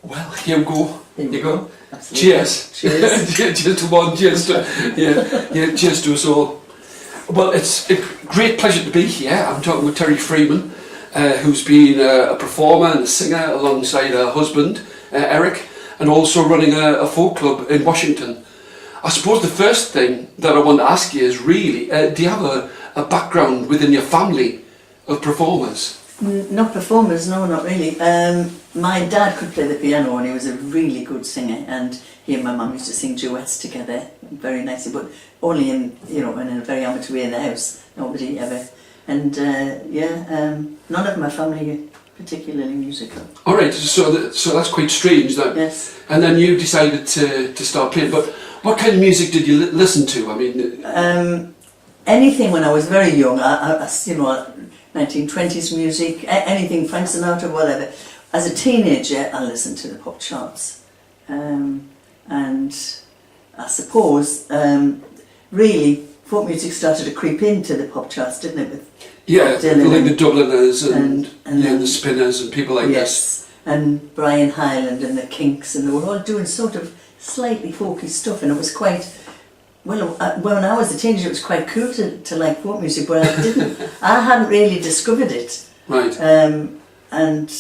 Well, here we go. Here you go. Absolutely. Cheers. Cheers. Cheers to one. Cheers to cheers to us all. Well, it's a great pleasure to be here. I'm talking with Terry Freeman, who's been a performer and a singer alongside her husband, Eric, and also running a folk club in Washington. I suppose the first thing that I want to ask you is really, do you have a background within your family of performers? Not performers, no, not really. My dad could play the piano and he was a really good singer, and he and my mum used to sing duets together very nicely, but only in a very amateur way in the house. Nobody ever. And none of my family are particularly musical. All right, so that's quite strange. Yes. And then you decided to start playing. But what kind of music did you listen to? I mean, anything when I was very young. 1920s music, anything, Frank Sinatra, whatever. As a teenager, I listened to the pop charts, and I suppose really folk music started to creep into the pop charts, didn't it? With Dylan like the Dubliners and the Spinners and people like this. And Brian Hyland and the Kinks, and they were all doing sort of slightly folky stuff, and it was quite. Well, when I was a teenager, it was quite cool to like folk music, but I hadn't really discovered it. Right. And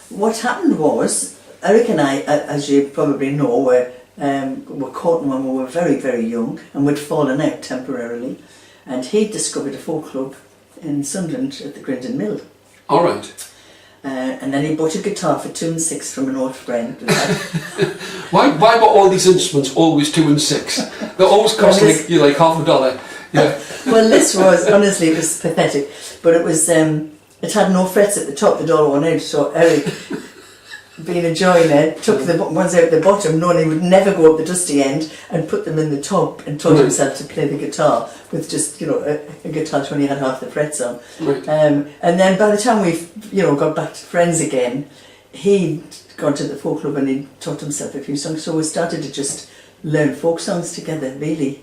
what happened was, Eric and I, as you probably know, were caught when we were very, very young, and we'd fallen out temporarily. And he discovered a folk club in Sunderland at the Grindon Mill. All right. And then he bought a guitar for 2 and 6 from an old friend. Why were all these instruments always 2 and 6? They always cost like $0.50. Yeah. Well, this was, honestly, it was pathetic. But it was, it had no frets at the top, they'd all worn out. So Eric, being a joiner, took the ones out the bottom, knowing he would never go up the dusty end, and put them in the top, and taught himself to play the guitar with just, a guitar that only had half the frets on. Right. And then by the time we, got back to friends again, he'd gone to the folk club and he taught himself a few songs. So we started to just learn folk songs together, really.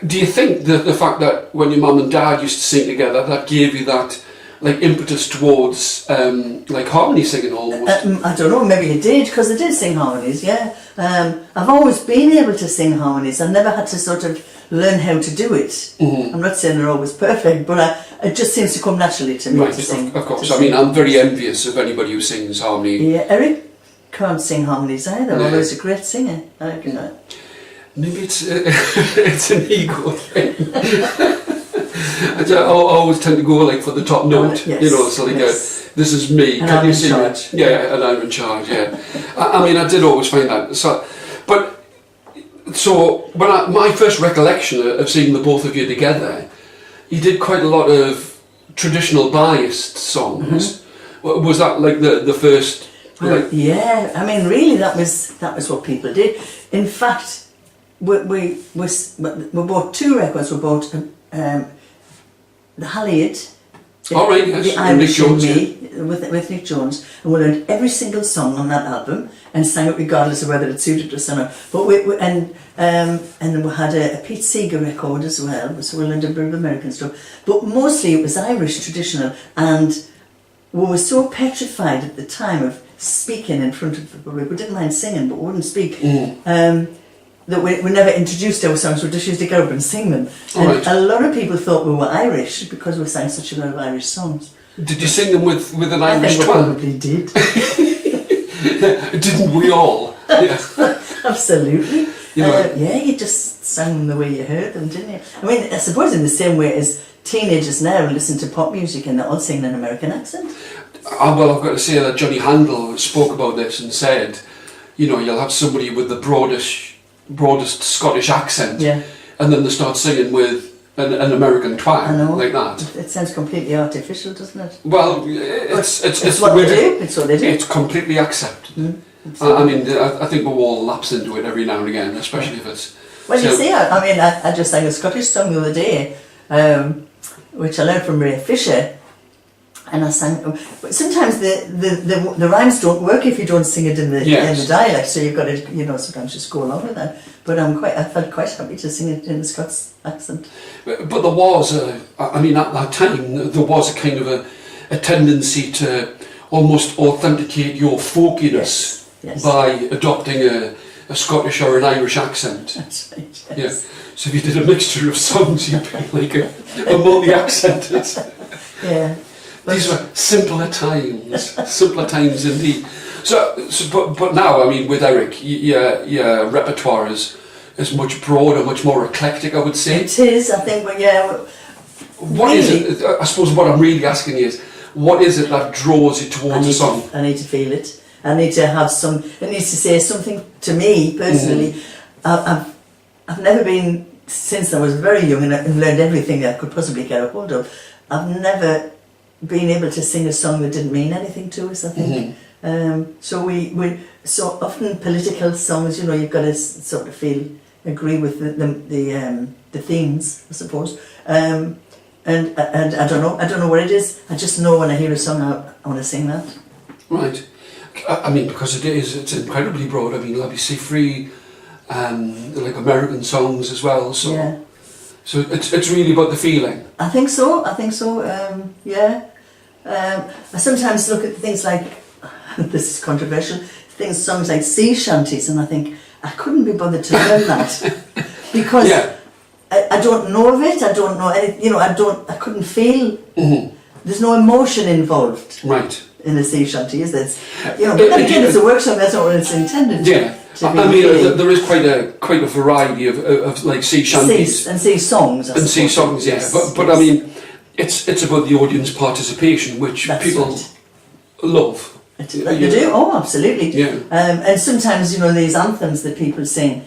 Do you think that the fact that when your mum and dad used to sing together, that gave you that impetus towards harmony singing almost? I don't know, maybe it did, because I did sing harmonies, yeah. I've always been able to sing harmonies. I never had to sort of learn how to do it. Mm-hmm. I'm not saying they're always perfect, but it just seems to come naturally to me to sing. Of course, I'm very envious of anybody who sings harmony. Yeah, Eric can't sing harmonies either, although he's a great singer. I reckon that. Maybe it's an ego thing. I always tend to go for the top note, yes, this is me. And Can I'm you in sing charge. it? Yeah, and I'm in charge. Yeah, I did always find that. So my first recollection of seeing the both of you together, you did quite a lot of traditional biased songs. Mm-hmm. Was that the first? Well, yeah, really that was what people did. In fact, we bought 2 records. We bought the Halliard, the Irish and Me, with Nick Jones, and we learned every single song on that album and sang it regardless of whether it suited us or not. But and we had a Pete Seeger record as well, so we learned a bit of American stuff. But mostly it was Irish traditional, and we were so petrified at the time of speaking in front of the public. We didn't mind singing, but we wouldn't speak. That we never introduced our songs, we just used to get up and sing them. And a lot of people thought we were Irish because we sang such a lot of Irish songs. Did you sing them with an Irish twang? I probably did. Didn't we all? Yeah. Absolutely. You just sang them the way you heard them, didn't you? I suppose in the same way as teenagers now listen to pop music and they all sing in an American accent. Well, I've got to say that Johnny Handel spoke about this and said, you'll have somebody with the broadest Scottish accent, and then they start singing with an American twang like that. It sounds completely artificial, doesn't it? Well, it's what they do. It's what they do. It's completely accepted. I think we'll all lapse into it every now and again, especially if it's. Well, you see, I just sang a Scottish song the other day, which I learned from Ray Fisher. And I sang, but sometimes the rhymes don't work if you don't sing it in the dialect, so you've got to sometimes just go along with that. But I felt quite happy to sing it in the Scots accent. But there was at that time there was a kind of a tendency to almost authenticate your folkiness Yes. by adopting a Scottish or an Irish accent. That's right. Yeah. Yes. So if you did a mixture of songs, you'd be like a multi-accented. Yeah. But These were simpler times indeed. But now, I mean, with Eric, your repertoire is much broader, much more eclectic, I would say. it is, I think, but yeah. What is it? I suppose what I'm really asking is, what is it that draws you towards a song? I need to feel it. I need to have some. It needs to say something to me personally. I've never been, since I was very young and learned everything I could possibly get a hold of. I've never been able to sing a song that didn't mean anything to us, I think. So we so often political songs, you know, you've got to sort of agree with the themes, I suppose. And I don't know what it is. I just know when I hear a song, I want to sing that. Right. I mean, because it's incredibly broad. I mean, like you say, free, like American songs as well. So, yeah. So it's really about the feeling. I think so. Yeah. I sometimes look at things like, this is controversial, songs like sea shanties, and I think I couldn't be bothered to learn that because I don't know of it. I don't know any. You know, I couldn't feel. There's no emotion involved. Right. In a sea shanty, is there? You know, but then again, it's a work song. That's not what it's intended. Yeah. I mean, there is quite a variety of like sea shanties and sea songs. And sea songs, yeah. But I mean, it's about the audience participation, which That's people right. love. They do. Oh, absolutely. Yeah. And sometimes, you know, these anthems that people sing.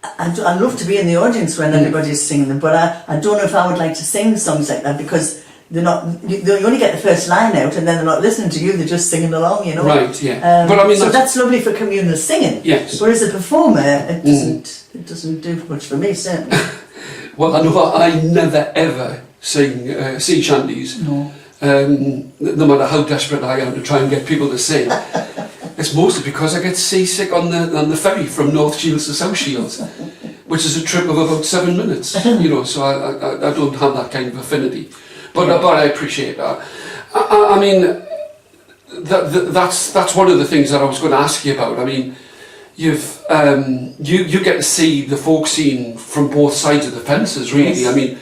I love to be in the audience when everybody's singing them, but I don't know if I would like to sing songs like that because they're not. You only get the first line out, and then they're not listening to you. They're just singing along, you know. Right. Yeah. But I mean, so that's lovely for communal singing. Yes. Whereas a performer, it doesn't do much for me, certainly. Well, I know I never ever sing sea shanties. No. No matter how desperate I am to try and get people to sing. It's mostly because I get seasick on the ferry from North Shields to South Shields, which is a trip of about 7 minutes. You know, so I don't have that kind of affinity. But I appreciate that. I mean, that's one of the things that I was going to ask you about. I mean, you get to see the folk scene from both sides of the fences, really. Yes. I mean,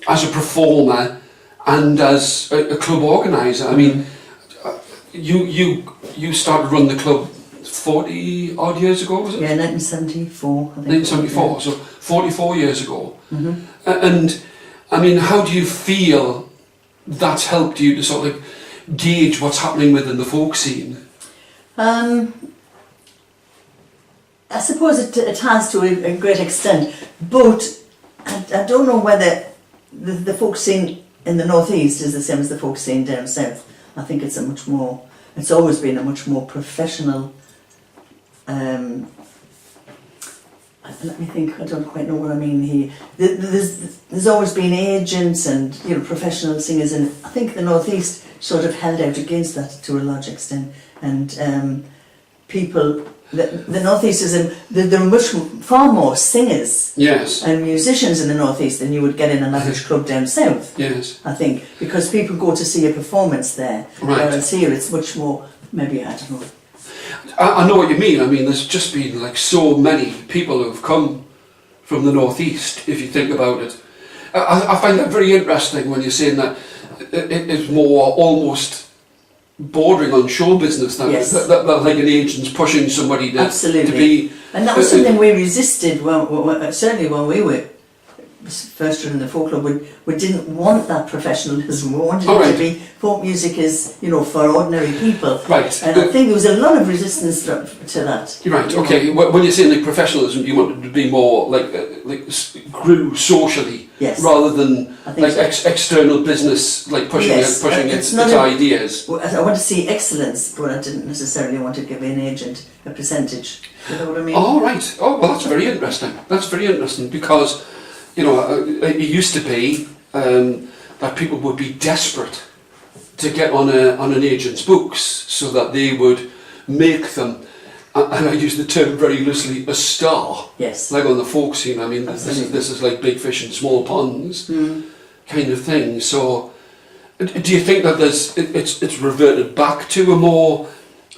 as a performer and as a club organiser. I mean, you started to run the club 40 odd years ago, was it? Yeah, 1974. I think 1974, so 44 years ago. And I mean, how do you feel that's helped you to sort of gauge what's happening within the folk scene? I suppose it has to a great extent, but I don't know whether the folk scene in the northeast is the same as the folk scene down south. I think it's it's always been a much more professional. Let me think. I don't quite know what I mean here. There's always been agents and professional singers, and I think the northeast sort of held out against that to a large extent. And people, the northeast there are far more singers, yes, and musicians in the northeast than you would get in an average club down south. Yes, I think because people go to see a performance there, right. Whereas here it's much more. Maybe I don't know. I know what you mean. I mean, there's just been like so many people who've come from the northeast. If you think about it, I find that very interesting when you're saying that it is more almost bordering on show business now. Yes. That like an agent's pushing somebody to be. And that was something we resisted. Certainly when we were first running the folk club, we didn't want that professionalism. We wanted it to be folk music is for ordinary people. Right. And I think there was a lot of resistance to that. You're right. Okay. When you're saying like professionalism, you want it to be more like grew socially, yes, rather than like so. External business, like pushing its ideas. I want to see excellence, but I didn't necessarily want to give an agent a percentage. You know what I mean? Oh right. Oh well, that's very interesting. That's very interesting because. It used to be that people would be desperate to get on an agent's books so that they would make them, and I use the term very loosely, a star. Yes. Like on the folk scene. I mean, this is like big fish in small ponds kind of thing. So, do you think that it's reverted back to a more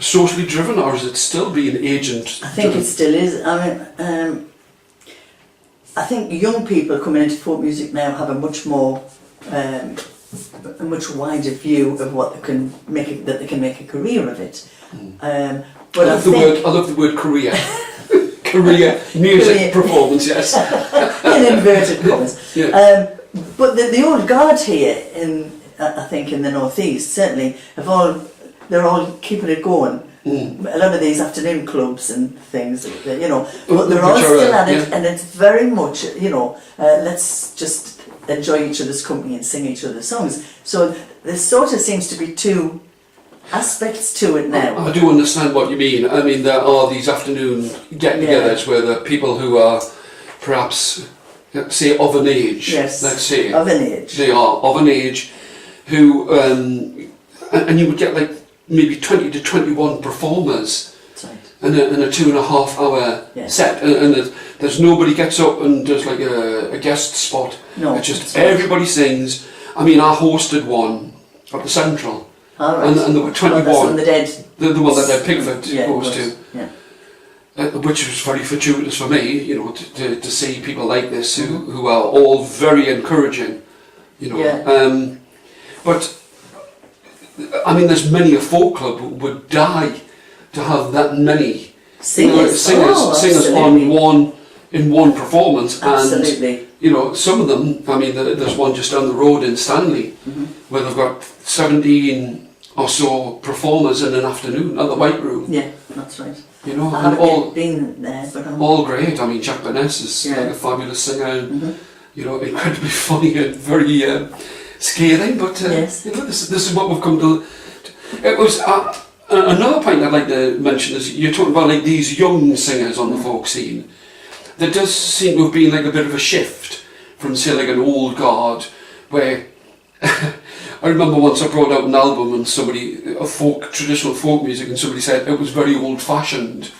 socially driven, or is it still being agent? I think it still is. I mean, I think young people coming into folk music now have a much more, a much wider view of what they can make that they can make a career of it. But I love the word career. Career music performance, yes. In inverted commas. Yeah. But the old guard here, I think in the northeast, certainly they're all keeping it going. A lot of these afternoon clubs and things, you know, but they're all still at it, and it's very much, you know, let's just enjoy each other's company and sing each other's songs. So there sort of seems to be two aspects to it now. I do understand what you mean. I mean, there are these afternoon get-togethers where the people who are perhaps, say, of an age, yes, let's say, of an age, they are of an age, who, and you would get like maybe 20 to 21 performers. That's right. In a 2.5 hour set, and there's nobody gets up and does like a guest spot. No, it's just everybody sings. I mean, I hosted one at the Central. All right. And there were 21. Well, that's on the Dead. The one that Pigford goes to. Yeah. Which was very fortuitous for me, you know, to see people like this who are all very encouraging, you know. Yeah. But I mean, there's many a folk club who would die to have that many singers on one performance. Absolutely. And you know, some of them. I mean, there's one just down the road in Stanley where they've got 17 or so performers in an afternoon at the White Room. Yeah, that's right. You know, I and haven't been there, but all great. I mean, Jack Burness is like a fabulous singer, and you know, incredibly funny and very scathing. But you know, this is what we've come to. It was another point I'd like to mention is you're talking about like these young singers on the folk scene. There does seem to have been like a bit of a shift from, say, like an old guard where. I remember once I brought out an album and traditional folk music, and somebody said it was very old-fashioned,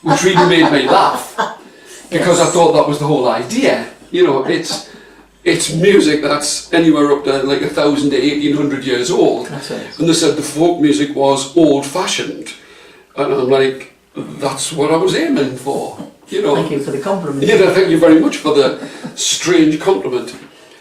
which really made me laugh because I thought that was the whole idea. You know, it's music that's anywhere up to like 1,000 to 1,800 years old, and they said the folk music was old-fashioned, and I'm like, that's what I was aiming for. You know. Thank you for the compliment. Yeah, thank you very much for the strange compliment.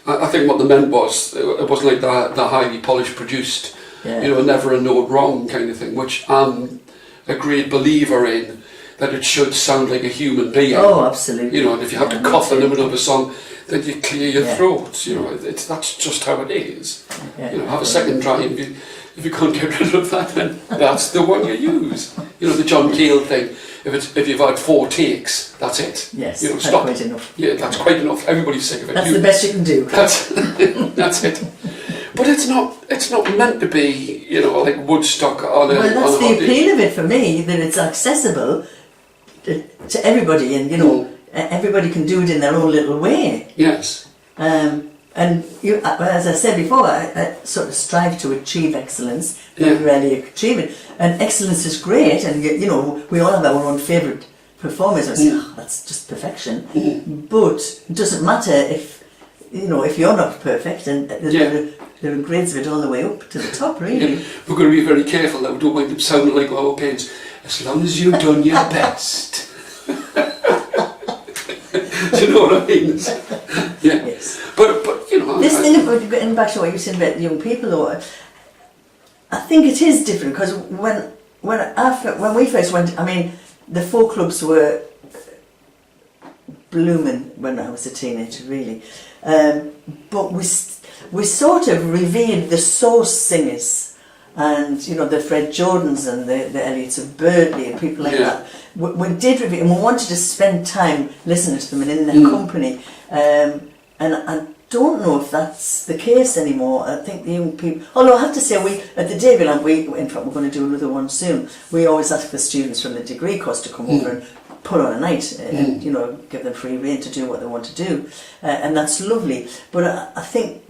I think what they meant was, it wasn't like the highly polished, produced, you know, never a note wrong kind of thing, which I'm a great believer in, that it should sound like a human being. Oh, absolutely. You know, and if you have to cough in the middle of a song, then you clear your throat, you know, that's just how it is. You know, have a second try, if you can't get rid of that, then that's the one you use. You know, the John Cale thing. If you've had 4 takes, that's it. Yes, you know, that's stop. quite enough. Yeah, that's quite enough. Everybody's sick of it. That's the best you can do. That's it. But it's not meant to be, you know, like Woodstock on a. Well, that's the appeal of it for me, that it's accessible to everybody, and you know, everybody can do it in their own little way. Yes. And you, as I said before, I sort of strive to achieve excellence. Very rarely achieve it, and excellence is great. And you know, we all have our own favourite performers. I say, that's just perfection. But it doesn't matter if you're not perfect, and there are grades of it all the way up to the top. Really, we're going to be very careful that we don't wind up sounding like our kids. As long as you've done your best. Do you know what I mean? Yeah. Yes. But you know. This thing about getting back to what you said about young people, though, I think it is different because when we first went, I mean, the folk clubs were blooming when I was a teenager, really. But we sort of revered the source singers, and you know, the Fred Jordans and the Elliots of Birdley and people like that. We did revere, and we wanted to spend time listening to them and in their company. And I don't know if that's the case anymore. I think the young people, although I have to say, we at the Davyland, in fact we're going to do another one soon, we always ask the students from the degree course to come over and put on a night and you know, give them free rein to do what they want to do, and that's lovely. But I think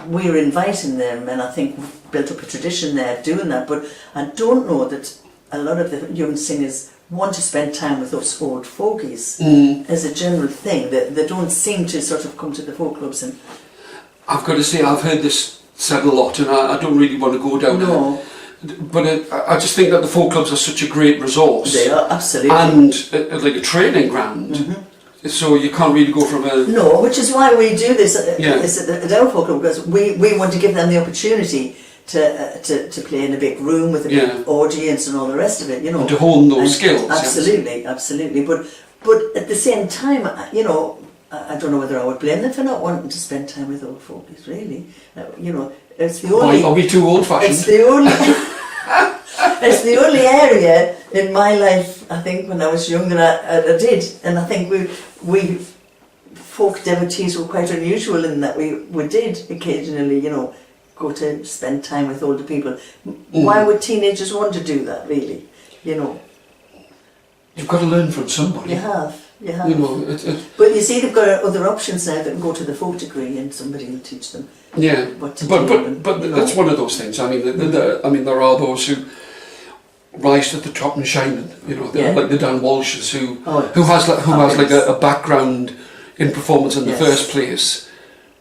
we're inviting them, and I think we've built up a tradition there of doing that, but I don't know that a lot of the young singers want to spend time with us old fogies as a general thing. They don't seem to sort of come to the folk clubs. And I've got to say, I've heard this said a lot, and I don't really want to go down but I just think that the folk clubs are such a great resource. They are, absolutely. And like a training ground. So you can't really go from a... No, which is why we do this Yeah. at our folk club, because we want to give them the opportunity to play in a big room with a big Yeah. audience and all the rest of it, you know. And to hone those And skills. Absolutely, absolutely. But at the same time, you know, I don't know whether I would blame them for not wanting to spend time with old folks, really. You know, it's the only... Why, are we too old-fashioned? It's the only... It's the only area in my life, I think, when I was young that I did. And I think we folk devotees were quite unusual in that we did occasionally, you know, go to spend time with older people. Why would teenagers want to do that, really? You know. You've got to learn from somebody. You have. You know, But you see, they've got other options now that can go to the folk degree and somebody will teach them. Yeah, what to do. but that's one of those things. I mean, I mean, there are those who rise to the top and shine. You know, Yeah. like the Dan Walshes who Fabulous. has like a background in performance in the Yes. first place,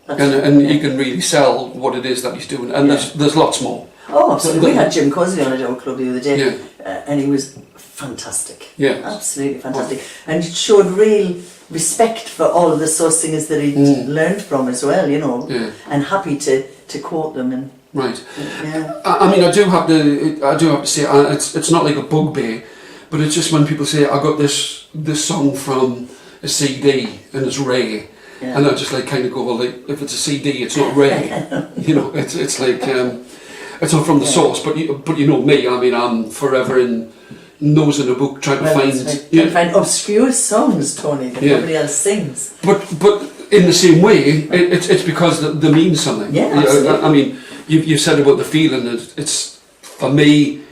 That's and right, he yeah. can really sell what it is that he's doing. And Yeah. there's lots more. Oh, absolutely. We had Jim Cosley on at our club the other day, Yeah. and he was fantastic. Yeah. Absolutely fantastic. And showed real respect for all of the source singers that he'd learned from as well, you know, Yeah. and happy to quote them. And Right. yeah. I mean, I do have to say, it's not like a bugbear, but it's just when people say, I got this song from a CD and it's rare. Yeah. And I just like kind of go, well, like, if it's a CD, it's not rare. You know, it's like it's not from the source. But you know me. I mean, I'm forever in nose in a book trying to find Trying to find obscure songs, Tony, that nobody else sings. But in the same way, it's because they mean something. Yeah, absolutely. I mean, you said about the feeling. It's for me,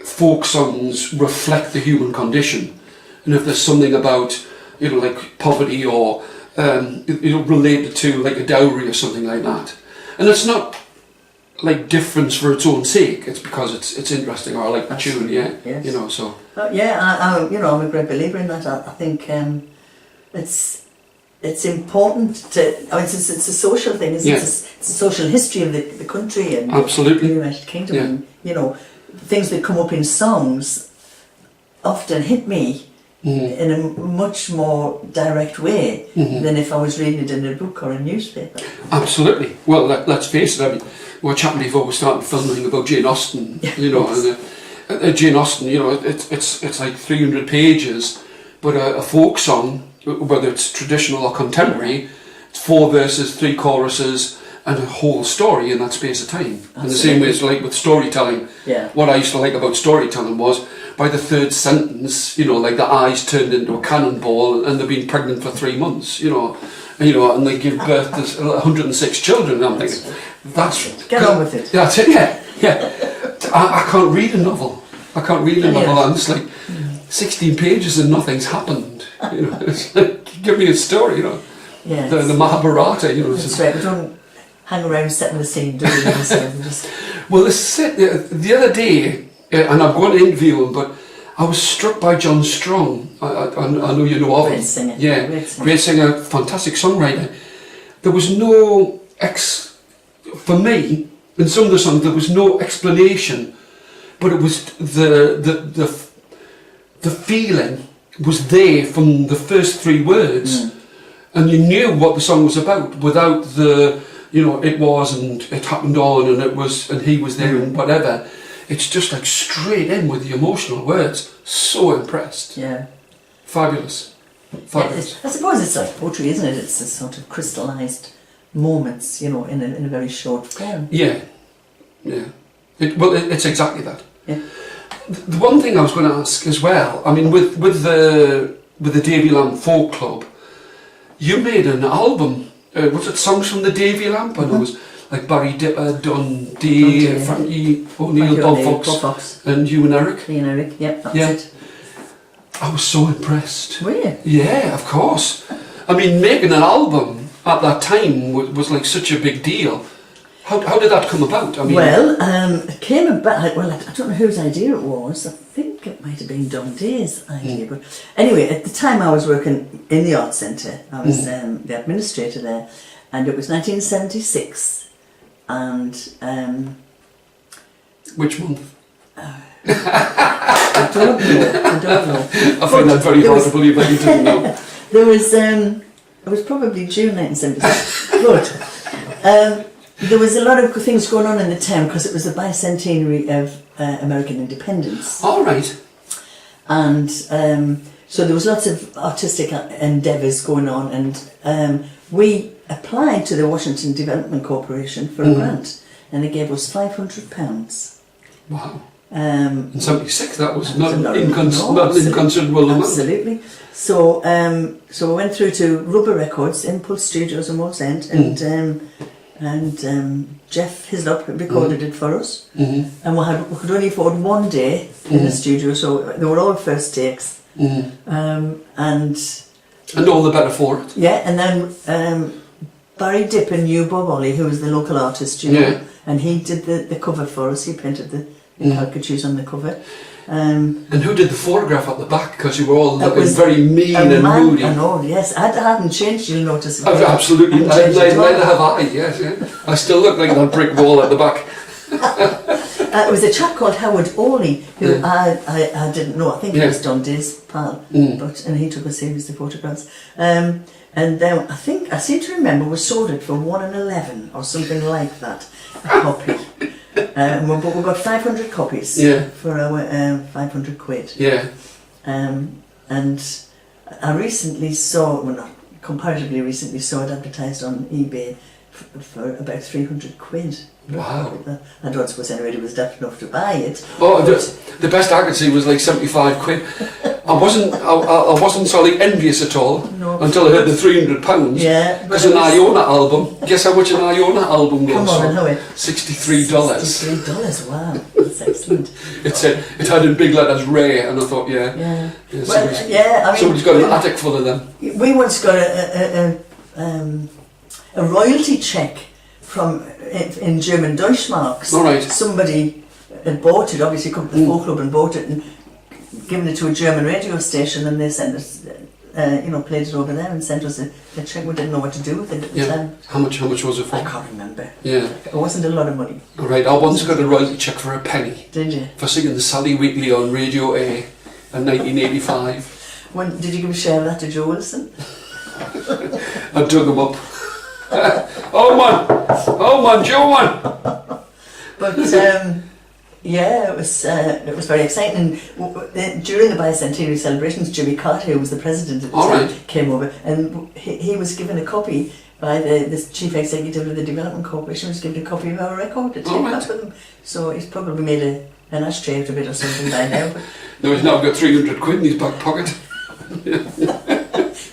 folk songs reflect the human condition, and if there's something about like poverty or related to like a dowry or something like that, and it's not like difference for its own sake. It's because it's interesting, or I like the tune. Yeah, yes. you know. So I'm a great believer in that. I think it's important to. I mean, it's a social thing. It's a social history of the country and absolutely the United Kingdom. And, you know, things that come up in songs often hit me in a much more direct way than if I was reading it in a book or a newspaper. Absolutely. Well, let's face it. I mean, we were chatting before we started filming about Jane Austen. You know, and Jane Austen. You know, it's like 300 pages, but a folk song, whether it's traditional or contemporary, it's 4 verses, 3 choruses, and a whole story in that space of time. In the same way as like with storytelling. Yeah. What I used to like about storytelling was by the 3rd sentence, like the eyes turned into a cannonball and they've been pregnant for 3 months, and they give birth to 106 children. And I'm thinking, Get on with it. That's it, yeah. I can't read a novel. I'm just like 16 pages and nothing's happened. It's like, give me a story, Yes. The Mahabharata, That's right. We don't hang around setting the scene, do we? Well, this is it. The other day, and I'm going to interview him, but I was struck by John Strong. I know you know of him. Great singer. Yeah, Great singer. fantastic songwriter. There was no for me, in some of the songs, there was no explanation, but it was the feeling was there from the first 3 words, and you knew what the song was about without the it was and it happened on and it was and he was there and whatever. It's just like straight in with the emotional words. So impressed. Yeah. Fabulous. Yeah, I suppose it's like poetry, isn't it? It's a sort of crystallised moments, in a very short form. Yeah. It's exactly that. Yeah. The one thing I was going to ask as well, I mean, with the Davy Lamp Folk Club, you made an album. Was it songs from the Davy Lamp? I know it was like Barry Dipper, Dundee, Frankie O'Neill, Bob Fox, and you and Eric. Me and Eric, that's it. I was so impressed. Were you? Yeah, of course. I mean, making an album at that time was like such a big deal. How did that come about? I mean, it came about. Well, I don't know whose idea it was. I think it might have been Dundee's idea. But anyway, at the time I was working in the Arts Centre. I was the administrator there, and it was 1976. And Which month? I don't know. I find that very hard to believe that you didn't know. There was, it was probably June 1976. Good. There was a lot of things going on in the town because it was the bicentenary of American independence. All right. And so there was lots of artistic endeavours going on, and we applied to the Washington Development Corporation for a grant, and they gave us £500. Wow. In 76, that was not an absolutely, inconsiderable amount. Absolutely. So, so we went through to Rubber Records, Impulse Studios in Walls End, and Jeff Hislop recorded it for us. And we could only afford one day in the studio, so they were all first takes. And all the better for it. yeah, and then Barry Dippin knew Bob Ollie, who was the local artist, you know, Yeah. and he did the cover for us. He painted the caricatures on the cover. And who did the photograph at the back? Because you were all That looking was very mean and moody. I know, yes. I hadn't changed, you'll notice. Oh, absolutely, Hadn't changed at all. neither have I, yes. Yeah. I still look like that brick wall at the back. It was a chap called Howard Oley, who I didn't know. I think he was Dundee's pal, and he took a series of photographs. And then I seem to remember we sold it for $1.11 or something like that, a copy. But we got 500 copies for our 500 quid. Yeah. And I recently saw, well, not comparatively recently, saw it advertised on eBay for about 300 quid. Wow. I don't suppose anybody was daft enough to buy it. Oh, the best I could see was like 75 quid. I wasn't sort of envious at all until I heard the £300. Yeah. Because an Iona album, guess how much an Iona album goes Come on, for? how it? $63. $63, wow. That's excellent. It had in big letters Ray, and I thought, Yeah. I mean, somebody's got an attic full of them. We once got a royalty check from in German Deutschmarks. All right. Somebody had bought it, obviously come to the folk club and bought it and given it to a German radio station, and they sent us, played it over there and sent us a check. We didn't know what to do with it at the time. How much was it for? I can't remember. Yeah. It wasn't a lot of money. All right. I once got a royalty check for £1 Did you? for singing the Sally Weekly on Radio A in 1985. When did you give a share of that to Joe Wilson? I dug him up. Oh man, Joe man. But it was very exciting. And during the bicentenary celebrations, Jimmy Carter, who was the president at the time, came over, and he was given a copy by the chief executive of the Development Corporation. Was given a copy of our record to take back with him. So he's probably made an ashtray out of it or something by now. No, he's now got 300 quid in his back pocket.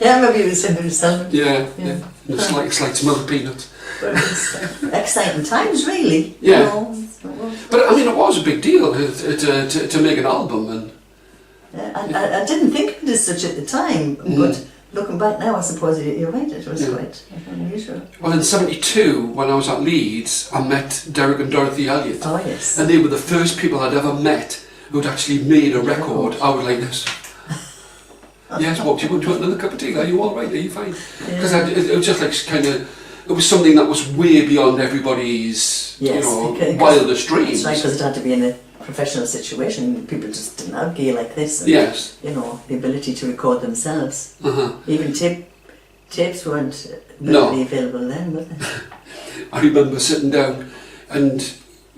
Yeah, maybe he was sending to sell it. Yeah. It's like smelling peanuts. But it was exciting times, really. Yeah. You know, but I mean, it was a big deal to make an album, and I didn't think of it as such at the time, but looking back now, I suppose you're right. It was quite unusual. Well, in '72, when I was at Leeds, I met Derek and Dorothy Elliott. Oh yes. And they were the first people I'd ever met who'd actually made a record out like this. Yes, what, do you want another cup of tea? Are you all right? Are you fine? Because it was just like kind of, it was something that was way beyond everybody's, wildest dreams. That's right, because it had to be in a professional situation. People just didn't have gear like this. And, the ability to record themselves. Even tapes weren't readily available then, were they? I remember sitting down and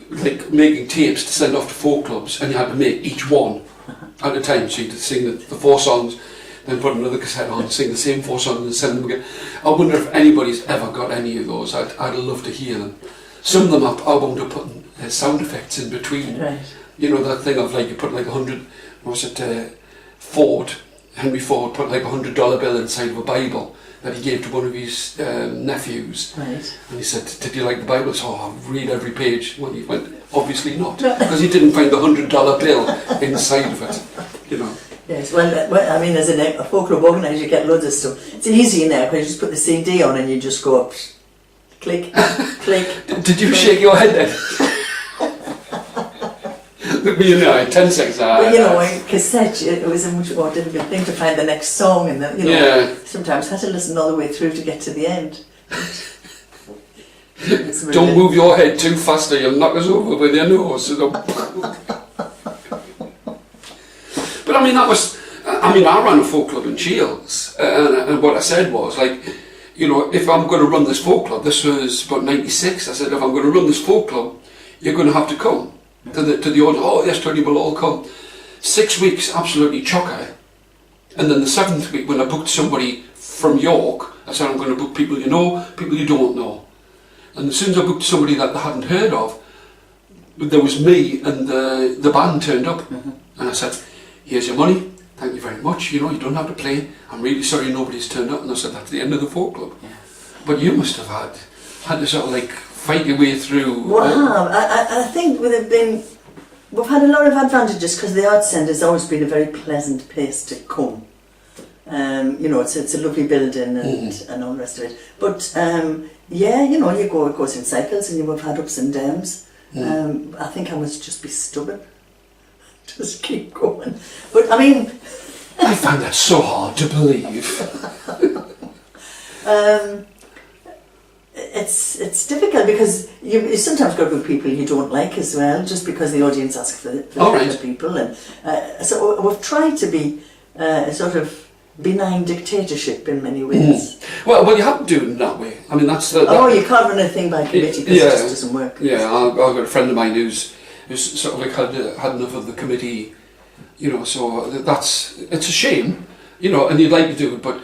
like making tapes to send off to folk clubs, and you had to make each one at a time. So you had to sing the 4 songs, then put another cassette on, sing the same 4 songs and send them again. I wonder if anybody's ever got any of those. I'd love to hear them. Some of them I wound up putting sound effects in between. Right. You know that thing of like you put like 100, Henry Ford put like $100 bill inside of a Bible that he gave to one of his nephews. Right. And he said, "Did you like the Bible?" So I'll read every page. Well, he went, obviously not, because he didn't find the $100 bill inside of it. You know. Yes, well, I mean, as a folk club organiser, you get loads of stuff. It's easy now because you just put the CD on and you just go up, click, click. Did you shake your head then? Look me in the eye, 10 seconds. But in cassette, it was a much more difficult thing to find the next song, and sometimes had to listen all the way through to get to the end. It's really Don't move your head too fast or you'll knock us over with your nose. But I mean, I ran a folk club in Shields, and what I said was, like, you know, if I'm going to run this folk club, this was about 96, I said, if I'm going to run this folk club, you're going to have to come to the audience. Oh, yes, Tony, we'll all come. 6 weeks, absolutely chocker. And then the 7th week, when I booked somebody from York, I said, I'm going to book people you know, people you don't know. And as soon as I booked somebody that they hadn't heard of, there was me and the band turned up. And I said, here's your money, thank you very much, you know, you don't have to play. I'm really sorry nobody's turned up. And I said, that's the end of the folk club. Yeah. But you must have had to sort of like fight your way through. Wow, I think we've had a lot of advantages because the Arts Centre has always been a very pleasant place to come. You know, it's a lovely building and all the rest of it. But yeah, you know, it goes in cycles and you've had ups and downs. I think I must just be stubborn. Just keep going. But I mean... I find that so hard to believe. It's difficult because you sometimes got with people you don't like as well, just because the audience asks for the people. And so we've tried to be a sort of benign dictatorship in many ways. Well, you have to do it in that way. I mean, that's the... you can't run a thing by committee because it just doesn't work. Yeah, I've got a friend of mine who's sort of like had enough of the committee, you know, so it's a shame, you know, and you'd like to do it, but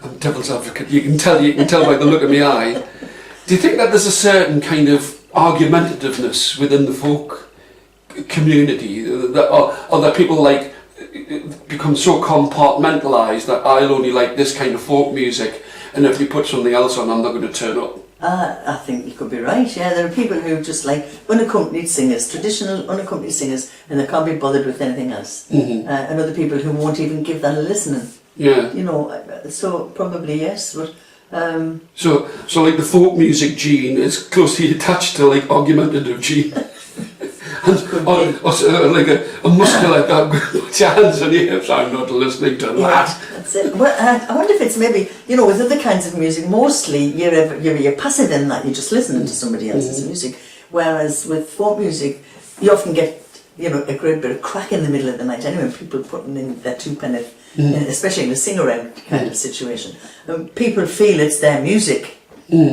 I'm devil's advocate, you can tell by the look of my eye. Do you think that there's a certain kind of argumentativeness within the folk community, or that people like become so compartmentalised that I'll only like this kind of folk music, and if you put something else on, I'm not going to turn up? I think you could be right, yeah. There are people who just like unaccompanied singers, traditional unaccompanied singers, and they can't be bothered with anything else. And other people who won't even give that a listening. Yeah. You know, so probably yes, but... So like the folk music gene is closely attached to like argumentative gene. or like a muscle like that, put your hands on your hips, I'm not listening to that. That's it. Well, I wonder if it's maybe, you know, with other kinds of music, mostly you're passive in that, you're just listening to somebody else's music, whereas with folk music, you often get, you know, a great bit of crack in the middle of the night anyway, people putting in their two-penny, especially in a sing-around kind of situation. People feel it's their music,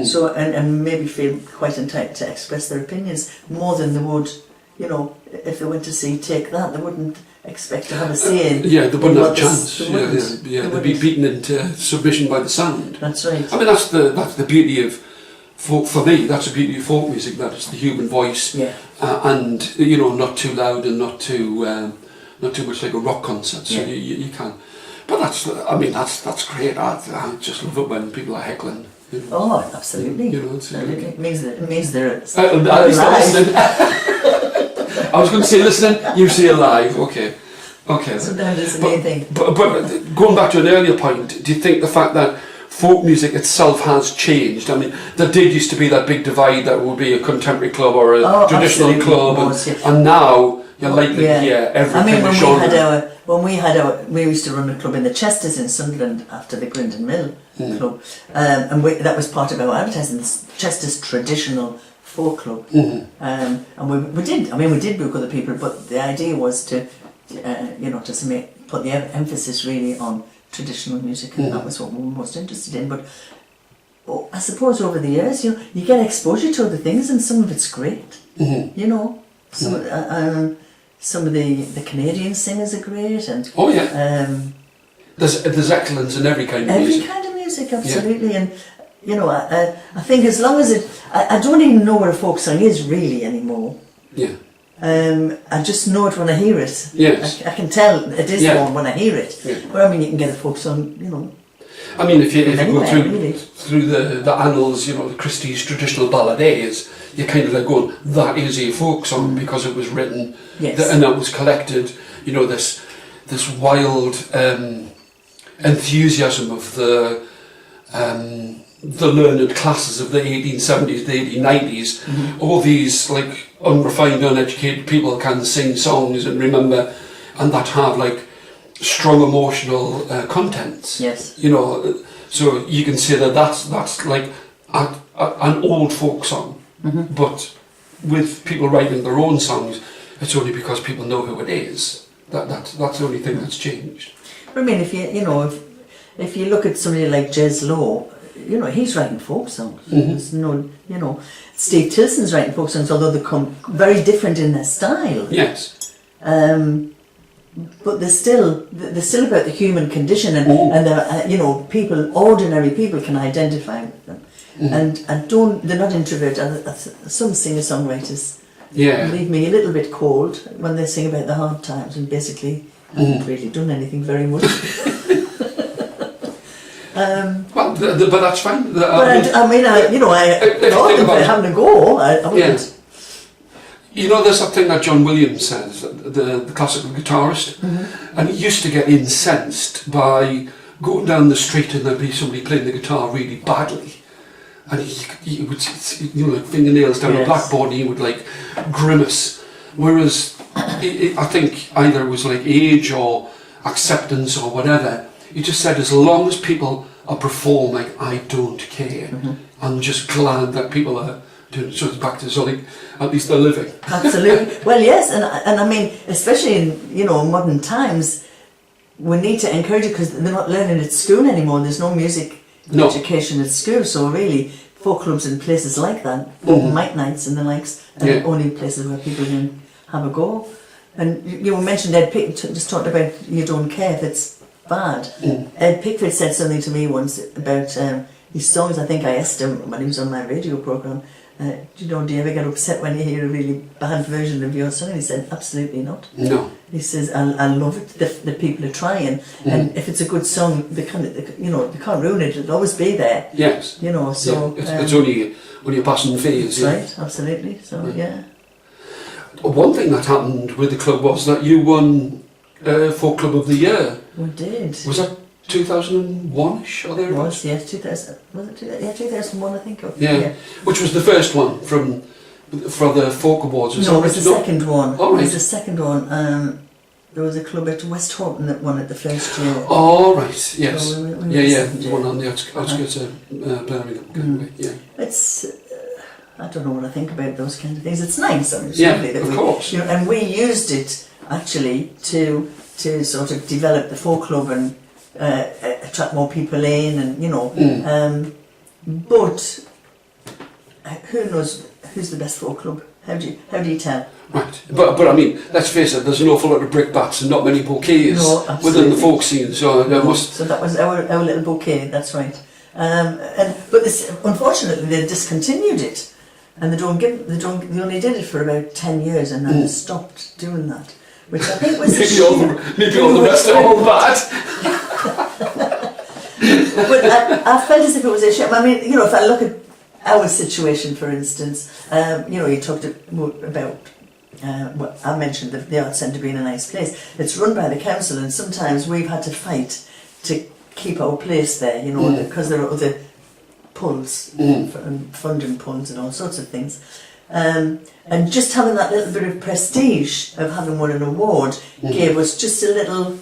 so and maybe feel quite entitled to express their opinions more than they would, you know, if they went to see Take That, they wouldn't expect to have a say in. Yeah, they wouldn't have a chance. They'd be beaten into submission by the sound. That's right. I mean, that's the beauty of folk, for me, that's the beauty of folk music, that it's the human voice, and, you know, not too loud and not too much like a rock concert, so you can. But that's great. I just love it when people are heckling. You know? Oh, absolutely. You know, it means they're at least listening. I was going to say listening, you say alive. Okay. Sometimes it's the main thing. But going back to an earlier point, do you think the fact that folk music itself has changed? I mean, there did used to be that big divide that would be a contemporary club or a traditional club, and now you're likely to hear every kind of genre. We used to run a club in the Chesters in Sunderland after the Grindon Mill club, and that was part of our advertising, the Chesters traditional folk club, and we did book other people, but the idea was to, put the emphasis really on traditional music, and that was what we were most interested in. But I suppose over the years, you get exposure to other things, and some of it's great. You know, some of the Canadian singers are great, and there's excellence in every kind of music. Every kind of music, absolutely, and you know, I think as long as I don't even know what a folk song is really anymore. Yeah. I just know it when I hear it. Yes. I can tell it is one when I hear it. Yeah. But I mean, you can get a folk song, you know. I mean, if you go through the annals, you know, the Christie's traditional balladees, you're kind of like going, that is a folk song because it was written and that was collected. You know, this wild enthusiasm of the learned classes of the 1870s, the 1890s. All these like unrefined, uneducated people can sing songs and remember, and that have like strong emotional contents. Yes. You know, so you can say that's like an old folk song, but with people writing their own songs, it's only because people know who it is. That's the only thing that's changed. I mean, if if you look at somebody like Jez Lowe, he's writing folk songs. There's no, Steve Tilson's writing folk songs, although they come very different in their style. Yes. But they're still about the human condition, and they're, people, ordinary people can identify with them, and they're not introverted. Some singer-songwriters leave me a little bit cold when they sing about the hard times and basically haven't really done anything very much. Well, but that's fine. I thought them for having a go. I wouldn't. There's that thing that John Williams says, the classical guitarist, and he used to get incensed by going down the street and there'd be somebody playing the guitar really badly, and he would, like fingernails down a blackboard, and he would like grimace. Whereas I think either it was like age or acceptance or whatever. He just said, as long as people are performing, I don't care. I'm just glad that people are doing it. So it's back to something, at least they're living. Absolutely. Well, yes, and I mean, especially in modern times, we need to encourage it because they're not learning at school anymore. There's no music education at school, so really folk clubs and places like that, open mic nights and the likes, are only places where people can have a go. And you mentioned Ed Pickford, just talked about you don't care if it's bad. Ed Pickford said something to me once about his songs. I think I asked him when he was on my radio programme, do you ever get upset when you hear a really bad version of your song? And he said, absolutely not. No. He says, I love it, the people are trying, and if it's a good song, they can't ruin it, it'll always be there. Yes. So... It's only a passing phase. That's right, absolutely, so yeah. One thing that happened with the club was that you won Folk Club of the Year. We did. Was that 2001ish or thereabouts? It was, yes, 2000. Was it 2000? Yeah, 2001, I think. Yeah. Which was the first one for the Folk Awards. No, it was the second one. Oh, right. It was the second one. There was a club at West Horton that won it the first year. Oh, right, yes. So the one on the outskirts of Birmingham. Yeah. It's... I don't know what I think about those kind of things. It's nice, I mean, it's yeah, lovely that of course. And we used it actually to sort of develop the folk club and attract more people in, and but who knows who's the best folk club? How do you tell? Right, but I mean, let's face it. There's an awful lot of brickbats and not many bouquets within the folk scene. So there must. So that was our little bouquet. That's right. But unfortunately, they discontinued it. And they only did it for about 10 years and then stopped doing that, which I think was maybe all the rest are all bad. But I felt as if it was a shame. I mean, if I look at our situation, for instance, you talked about what I mentioned, the Arts Centre being a nice place. It's run by the council, and sometimes we've had to fight to keep our place there, because there are other pulls and funding pulls and all sorts of things, and just having that little bit of prestige of having won an award gave us just a little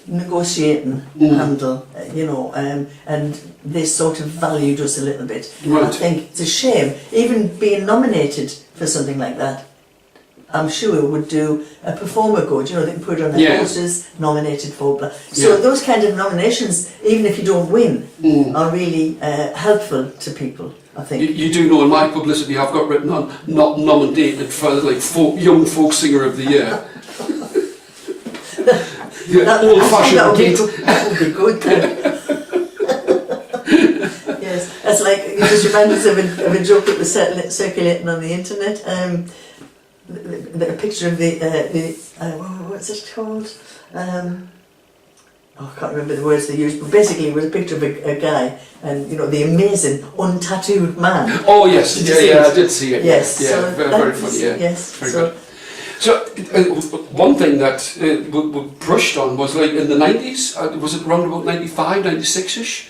negotiating handle, and they sort of valued us a little bit. Right. I think it's a shame, even being nominated for something like that. I'm sure would do a performer good, they can put it on their posters, nominated for blah. So those kind of nominations, even if you don't win, are really helpful to people, I think. You do know in my publicity I've got written on, not nominated for young folk singer of the year. Old-fashioned git. That would be good then. Yes, that's like, it just reminds us of a joke that was circulating on the internet. A picture of what's it called? I can't remember the words they used, but basically it was a picture of a guy, and the amazing untattooed man. Oh yes, I did see it. Yes, yeah, so very funny. Yeah, yes, very good. So one thing that we brushed on was like in the 90s. Was it around about 95, 96ish?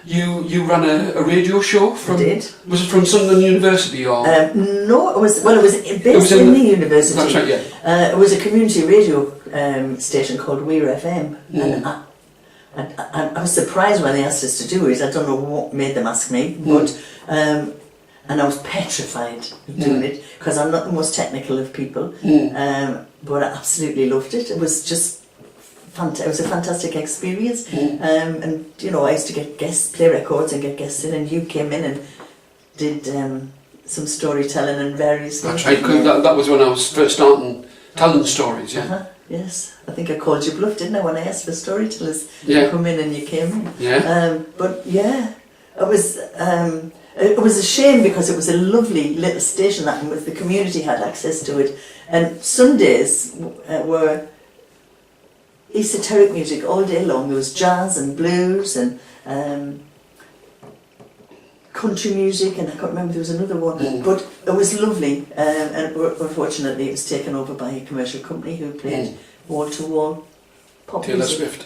You ran a radio show from. I did. Was it from Sunderland University or? No, it was based in the university. That's right, yeah. It was a community radio station called Weir FM, and I was surprised when they asked us to do it. I don't know what made them ask me, but and I was petrified of doing it because I'm not the most technical of people. But I absolutely loved it. It was just it was a fantastic experience. And you know, I used to get guests play records and get guests in, and you came in and did some storytelling and various things. That's right, because that was when I was first starting telling stories, yeah. Yes, I think I called you bluff, didn't I, when I asked for storytellers Yeah. to come in and you came in. Yeah. But yeah, it was a shame because it was a lovely little station that the community had access to it, and Sundays were esoteric music all day long. There was jazz and blues and country music, and I can't remember, there was another one, but it was lovely, and unfortunately it was taken over by a commercial company who played wall-to-wall pop Taylor music. Swift.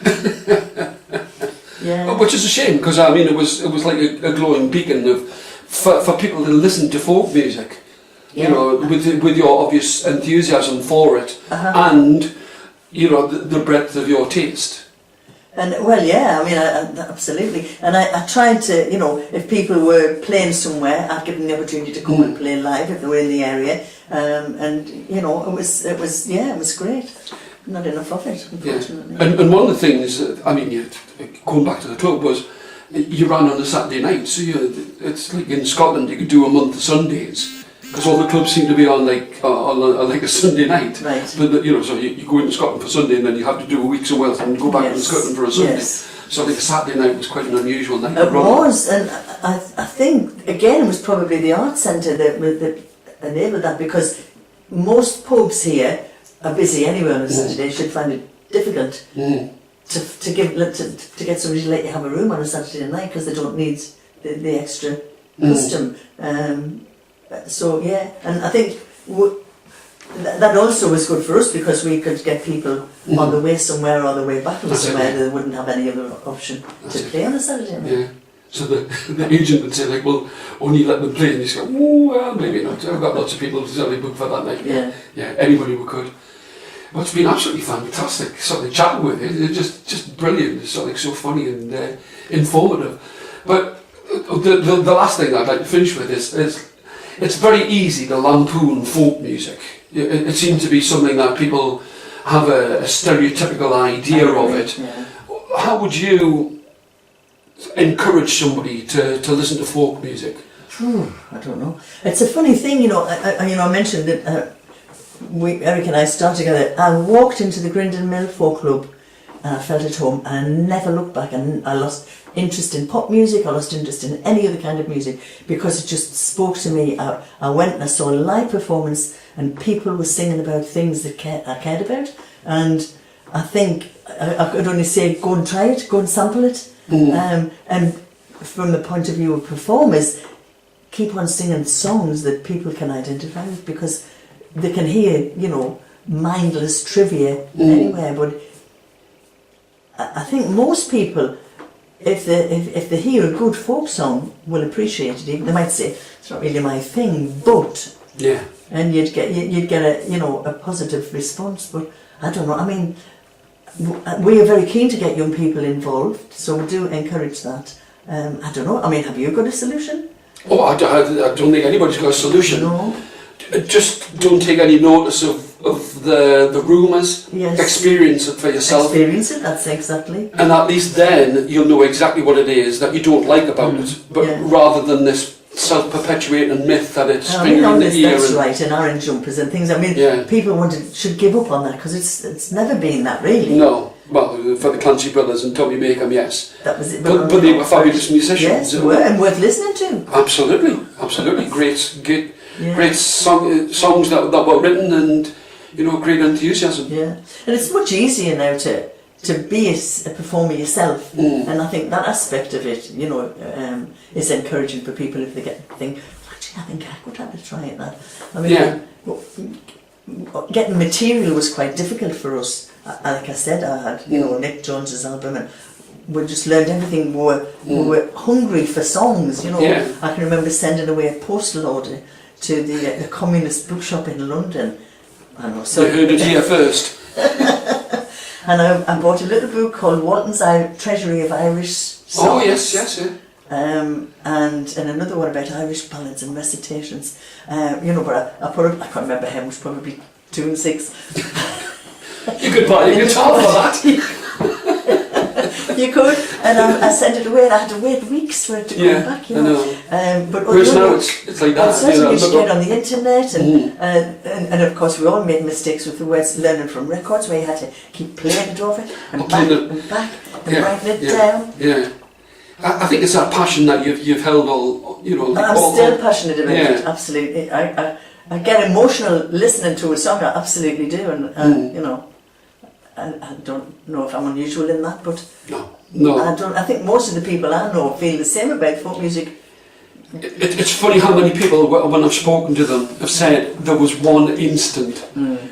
Yeah. Which is a shame, because I mean it was like a glowing beacon of for people to listen to folk music, you know, with your obvious enthusiasm for it, and you know the breadth of your taste. And well, yeah, I mean, absolutely. And I tried to, you know, if people were playing somewhere, I'd give them the opportunity to come and play live if they were in the area. And you know, it was great. Not enough of it, unfortunately. Yeah. And one of the things, I mean, going back to the club, was you ran on a Saturday night. So it's like in Scotland, you could do a month of Sundays. Because all the clubs seem to be on like a Sunday night. Right. But you know, so you go into Scotland for Sunday and then you have to do a week's worth and go back to Scotland for a Sunday. Yes. So I think Saturday night was quite an unusual night. It was, and I think again it was probably the arts centre that enabled that, because most pubs here are busy anyway on a Saturday. Should find it difficult to get somebody to let you have a room on a Saturday night because they don't need the extra custom. So yeah, and I think that also was good for us because we could get people on the way somewhere or on the way back from somewhere that wouldn't have any other option to play on a Saturday night. Yeah. So the agent would say like, well, only let them play, and you say, oh well, maybe not. I've got lots of people who's already booked for that night. Yeah, anybody who could. Well, it's been absolutely fantastic. Sort of chatting with you. It's just brilliant. It's sort of so funny and informative. But the last thing I'd like to finish with is it's very easy to lampoon folk music. It seems to be something that people have a stereotypical idea of it. Yeah. How would you encourage somebody to listen to folk music? I don't know. It's a funny thing, you know. I mentioned that Eric and I started together. I walked into the Grindon Mill Folk Club and I felt at home, and I never looked back, and I lost interest in pop music, I lost interest in any other kind of music because it just spoke to me. I went and I saw a live performance and people were singing about things that I cared about, and I think I could only say go and try it, go and sample it, and from the point of view of performers, keep on singing songs that people can identify with, because they can hear, you know, mindless trivia anywhere, but I think most people, if they hear a good folk song, will appreciate it. Even they might say it's not really my thing, but and you'd get a positive response. But I don't know. I mean, we are very keen to get young people involved, so we do encourage that. I don't know. I mean, have you got a solution? Oh, I don't think anybody's got a solution. No. Just don't take any notice of the rumours. Yes. Experience it for yourself. Experience it, that's exactly. And at least then you'll know exactly what it is that you don't like about it. But rather than this self-perpetuating myth that it's in the ear. That's right, and orange jumpers and things. I mean, people should give up on that because it's never been that really. No. Well, for the Clancy Brothers and Tommy Makeham, yes. That was it. But they were fabulous musicians. Yes, they were, and worth listening to. Absolutely. Great songs that were written, and great enthusiasm. Yeah, and it's much easier now to be a performer yourself, and I think that aspect of it, is encouraging for people if they think, actually, I think I could have to try it. That I mean, getting material was quite difficult for us. Like I said, I had Nick Jones's album, and we just learned everything. We were hungry for songs. I can remember sending away a postal order to the communist bookshop in London. I know. So you heard it here first. And I bought a little book called Walton's Treasury of Irish Songs. Oh yes, yeah. And another one about Irish ballads and recitations. But I can't remember how much, probably 2 and 6. You could buy a guitar for that. You could, and I sent it away, and I had to wait weeks for it to come back. You know. But whereas now it's like that. Certainly straight on the internet, and of course we all made mistakes with the words, learning from records, where you had to keep playing it over and back and back and writing it down. Yeah. I think it's that passion that you've held all, I'm still passionate about it, absolutely. I get emotional listening to a song, I absolutely do, and I don't know if I'm unusual in that, but no. I think most of the people I know feel the same about folk music. It's funny how many people, when I've spoken to them, have said there was one instant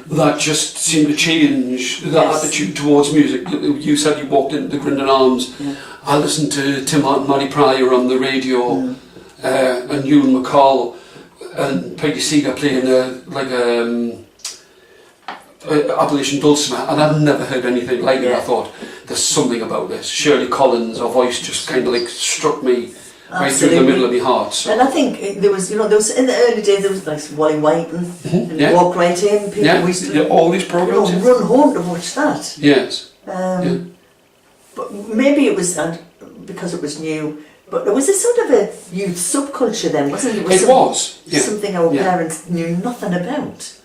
that just seemed to change their attitude towards music. You said you walked into the Grindon Arms. I listened to Tim Hart and Matty Pryor on the radio, and Ewan McCall and Peggy Seeger playing Appalachian dulcimer, and I've never heard anything like it. I thought, there's something about this. Shirley Collins, her voice just kind of like struck me right through the middle of my heart. So. And I think there was in the early days, there was like Wally Whiten and Walk Right In. People used to all these programs. Run home to watch that. Yes. But maybe it was because it was new. But there was a sort of a youth subculture then, wasn't it? It was. Something our parents knew nothing about.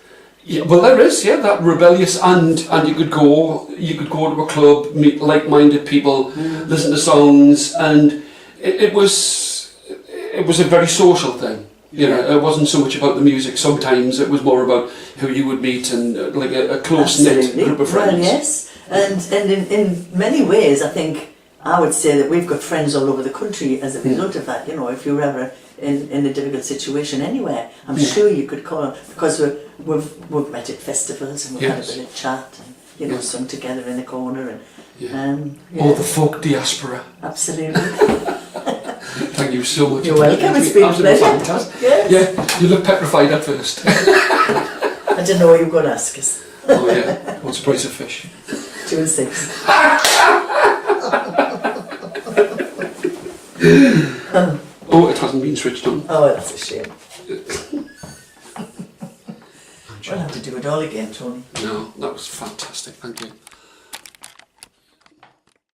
Yeah, well, there is, that rebellious, and you could go to a club, meet like-minded people, listen to songs, and it was a very social thing. It wasn't so much about the music. Sometimes it was more about who you would meet and like a close-knit group of friends. Well, yes, and in many ways, I think I would say that we've got friends all over the country as a result of that. If you're ever in a difficult situation anywhere, I'm sure you could call, because we've met at festivals and we've had a bit of chat and sung together in the corner and or the folk diaspora. Absolutely. Thank you so much. You're welcome. It's been a pleasure. Fantastic. Yes. Yeah, you look petrified at first. I didn't know what you were going to ask us. Oh yeah, what's the price of fish? 2 and 6. Oh, it hasn't been switched on. Oh, that's a shame. We'll have to do it all again, Tony. No, that was fantastic. Thank you.